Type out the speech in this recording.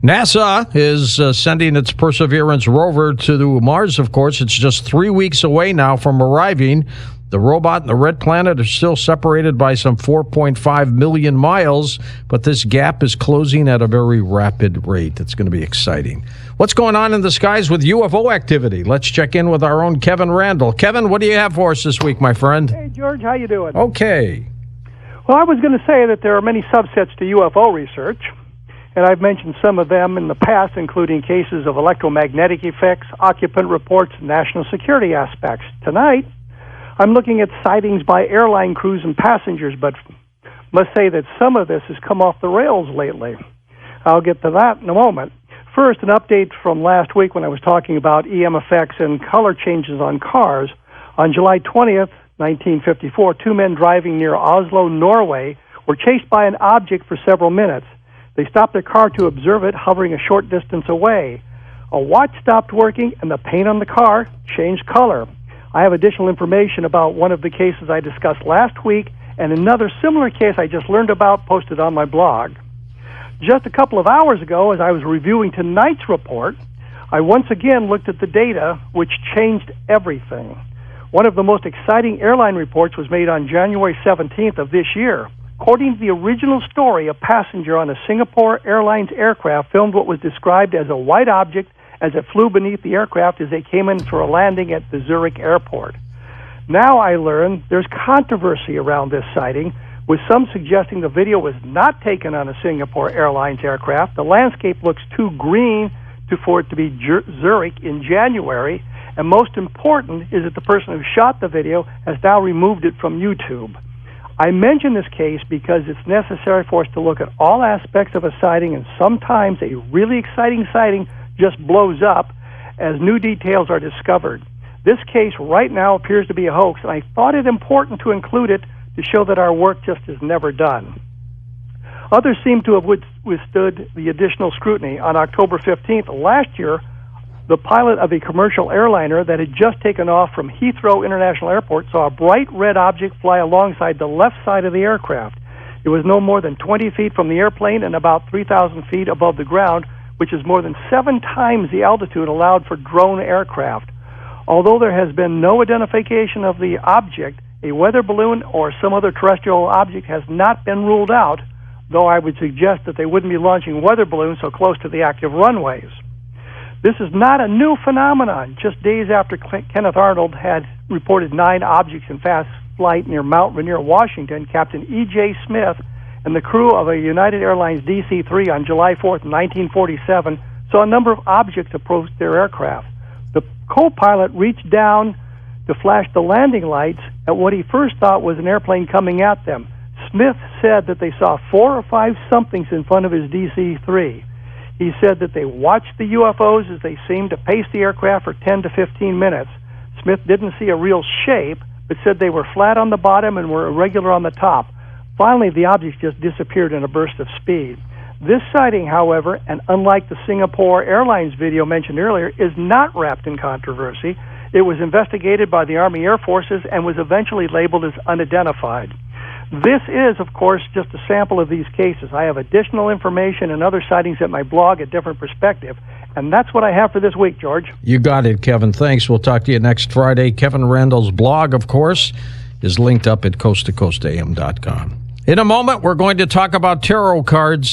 NASA is sending its Perseverance rover to Mars, of course. It's just 3 weeks away now from arriving. The robot and the red planet are still separated by some 4.5 million miles, but this gap is closing at a very rapid rate. It's going to be exciting. What's going on in the skies with UFO activity? Let's check in with our own Kevin Randall. Kevin, what do you have for us this week, my friend? Hey, George, how you doing? Okay. Well, I was going to say that there are many subsets to UFO research, and I've mentioned some of them in the past, including cases of electromagnetic effects, occupant reports, and national security aspects. Tonight, I'm looking at sightings by airline crews and passengers, but must say that some of this has come off the rails lately. I'll get to that in a moment. First, an update from last week when I was talking about EM effects and color changes on cars. On July 20th, 1954, two men driving near Oslo, Norway, were chased by an object for several minutes. They stopped their car to observe it, hovering a short distance away. A watch stopped working, and the paint on the car changed color. I have additional information about one of the cases I discussed last week and another similar case I just learned about posted on my blog. Just a couple of hours ago, as I was reviewing tonight's report, I once again looked at the data, which changed everything. One of the most exciting airline reports was made on January 17th of this year. According to the original story, a passenger on a Singapore Airlines aircraft filmed what was described as a white object as it flew beneath the aircraft as they came in for a landing at the Zurich airport. Now I learn there's controversy around this sighting, with some suggesting the video was not taken on a Singapore Airlines aircraft. The landscape looks too green for it to be Zurich in January, and most important is that the person who shot the video has now removed it from YouTube. I mention this case because it's necessary for us to look at all aspects of a sighting, and sometimes a really exciting sighting just blows up as new details are discovered. This case right now appears to be a hoax, and I thought it important to include it to show that our work just is never done. Others seem to have withstood the additional scrutiny. On October 15th last year, the pilot of a commercial airliner that had just taken off from Heathrow International Airport saw a bright red object fly alongside the left side of the aircraft. It was no more than 20 feet from the airplane and about 3,000 feet above the ground, which is more than 7 times the altitude allowed for drone aircraft. Although there has been no identification of the object, a weather balloon or some other terrestrial object has not been ruled out, though I would suggest that they wouldn't be launching weather balloons so close to the active runways. This is not a new phenomenon. Just days after Kenneth Arnold had reported 9 objects in fast flight near Mount Rainier, Washington, Captain E.J. Smith and the crew of a United Airlines DC-3 on July 4th, 1947, saw a number of objects approach their aircraft. The co-pilot reached down to flash the landing lights at what he first thought was an airplane coming at them. Smith said that they saw 4 or 5 somethings in front of his DC-3. He said that they watched the UFOs as they seemed to pace the aircraft for 10 to 15 minutes. Smith didn't see a real shape, but said they were flat on the bottom and were irregular on the top. Finally, the objects just disappeared in a burst of speed. This sighting, however, and unlike the Singapore Airlines video mentioned earlier, is not wrapped in controversy. It was investigated by the Army Air Forces and was eventually labeled as unidentified. This is, of course, just a sample of these cases. I have additional information and other sightings at my blog, A Different Perspective, and that's what I have for this week, George. You got it, Kevin. Thanks. We'll talk to you next Friday. Kevin Randall's blog, of course, is linked up at coasttocoastam.com. In a moment, we're going to talk about tarot cards.